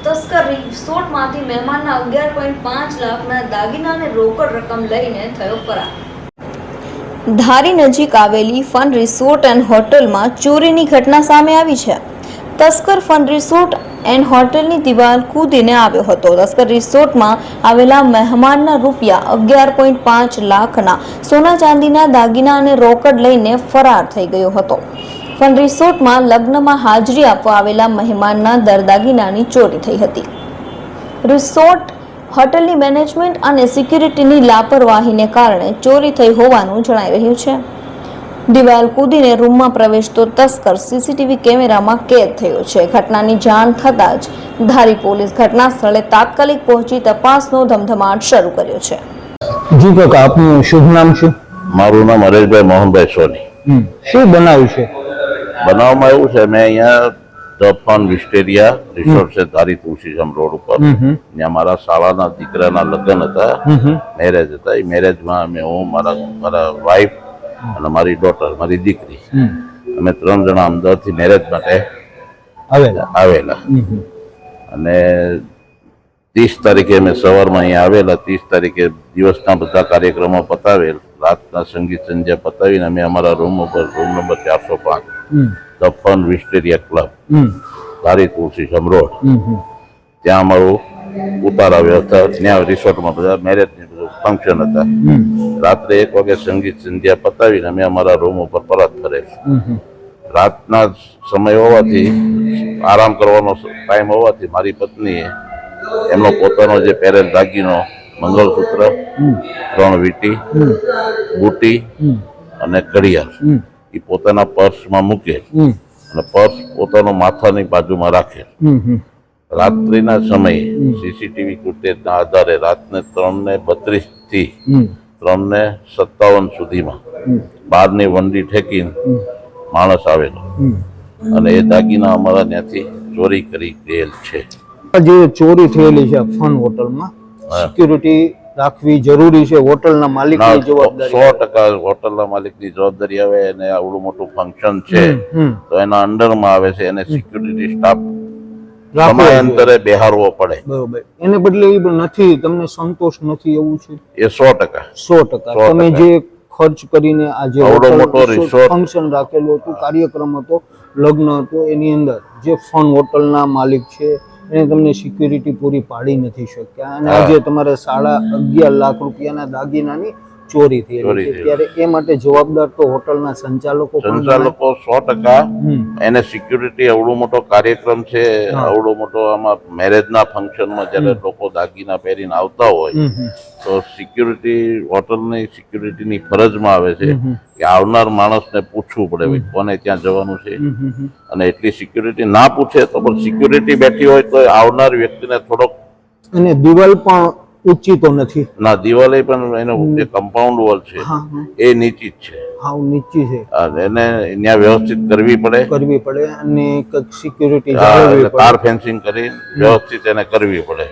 તસ્કર રિસોર્ટમાંથી મહેમાનના 11.5 લાખના દાગીના અને રોકડ રકમ લઈને થયો ફરાર। ધારી નજીક આવેલી ફન રિસોર્ટ એન્ડ હોટલમાં ચોરીની ઘટના સામે આવી છે। તસ્કર ફન રિસોર્ટ એન્ડ હોટલની દિવાલ કૂદીને આવ્યો હતો। તસ્કર રિસોર્ટમાં આવેલા મહેમાનના રૂપિયા 11.5 લાખના સોના ચાંદીના દાગીના અને રોકડ લઈને ફરાર થઈ ગયો હતો। ફન રિસોર્ટમાં લગ્નમાં હાજરી આપવા આવેલા મહેમાનના દાગીનાની ચોરી થઈ હતી। રિસોર્ટ હોટલની મેનેજમેન્ટ અને સિક્યુરિટીની લાપરવાહીને કારણે ચોરી થઈ હોવાનું જણાઈ રહ્યું છે। દિવાલ કૂદીને રૂમમાં પ્રવેશતો તસ્કર સીસીટીવી કેમેરામાં કેદ થયો છે। ઘટનાની જાણ થતાં જ ધારી પોલીસ ઘટના સ્થળે તાત્કાલિક પહોંચી તપાસનો ધમધમાટ શરૂ કર્યો છે। જી કાકા, આપનું શુભ નામ શું? મારું નામ હરેશભાઈ મોહનભાઈ સોની। શું બનાવ્યું છે? બનાવવામાં એવું છે, મેં અહીંયા ધ ફન વિસ્ટેરિયા રિસોર્ટ છે ધારી તુલસીધામ રોડ ઉપર, ત્યાં મારા શાળાના દીકરાના લગ્ન હતા, મેરેજ હતા। એ મેરેજમાં હું મારા વાઈફ અને મારી ડોટર, મારી દીકરી, અમે 3 જણા અમદાવાદથી મેરેજ માટે આવેલા અને 30 તારીખે અમે સવારમાં અહીંયા આવેલા। 30 તારીખે દિવસના બધા કાર્યક્રમો પતાવેલ, રાતના સંગીત સંધ્યા પતાવીને અમે અમારા રૂમ ઉપર, room number 405 the fun Wisteria club Dhari Tulsidham road, ત્યાં અમારું ઉતારા વ્યવસ્થા, ત્યાં રિસોર્ટમાં બધા મેરેજની બધું ફંક્શન હતા। રાત્રે 1 વાગે સંગીત સંધ્યા પતાવીને અમે અમારા રૂમ ઉપર પરત ફરેલ। રાતના સમય હોવાથી, આરામ કરવાનો ટાઈમ હોવાથી મારી પત્નીએ એમનો પોતાનો જે પહેરેલ દાગીનો, મંગળસૂત્ર, 3 વીંટી, બુટી અને ઘડિયાળ એ પોતાના પર્સમાં મૂકેલ અને પર્સ પોતાનો માથાની બાજુમાં રાખેલ। રાત્રિના સમયે સીસીટીવી ફૂટેજના આધારે રાતને 3:32 થી 3:57 સુધીમાં બહારની વંડી ઠેકીને માણસ આવેલો અને એ દાગીના અમારા ત્યાંથી ચોરી કરી ગયેલ છે। જે ચોરી થયેલી છે ફન હોટલમાં, સિક્યુરિટી રાખવી જરૂરી છે? હોટલના માલિકની જવાબદારી? 100% હોટલના માલિકની જવાબદારી આવે। અને આવડું મોટું ફંક્શન છે તો એના અંડરમાં આવે છે, એને સિક્યુરિટી સ્ટાફ સમયાંતરે બેહારવો પડે। બરોબર, એને બદલે એ નથી, તમને સંતોષ નથી એવું છે? એ 100%। તમે જે ખર્ચ કરીને આજે આવડો મોટો રિસોર્ટ ફંક્શન રાખેલું હતું, કાર્યક્રમ હતો, લગ્ન હતો, એની અંદર જે ફન હોટલના માલિક છે એને તમને સિક્યુરિટી પૂરી પાડી નથી શક્યા અને આજે તમારે 11.5 લાખ રૂપિયાના દાગીનાની ચોરી થયેલી છે, ત્યારે એ માટે જવાબદાર તો હોટલના સંચાલકો 100%। એને સિક્યુરિટી, આવડો મોટો કાર્યક્રમ છે, આવડો મોટો આમાં મેરેજના ફંક્શનમાં જ્યારે લોકો દાગીના પહેરીને આવતા હોય તો સિક્યુરિટી, હોટલની સિક્યુરિટીની ફરજમાં આવે છે કે આવનાર માણસને પૂછવું પડે કોને ત્યાં જવાનું છે, અને એટલી સિક્યુરિટી ના પૂછે તો પણ સિક્યુરિટી બેઠી હોય તો આવનાર વ્યક્તિને થોડોક, અને દિવાલ પણ ઊંચી તો નથી ના, દિવાલે પણ એનો જે કમ્પાઉન્ડ વોલ છે એ નીચી જ છે, હાવ નીચી છે, એને ત્યાં વ્યવસ્થિત કરવી પડે અને સિક્યુરિટી કાર ફેન્સિંગ કરી વ્યવસ્થિત એને કરવી પડે।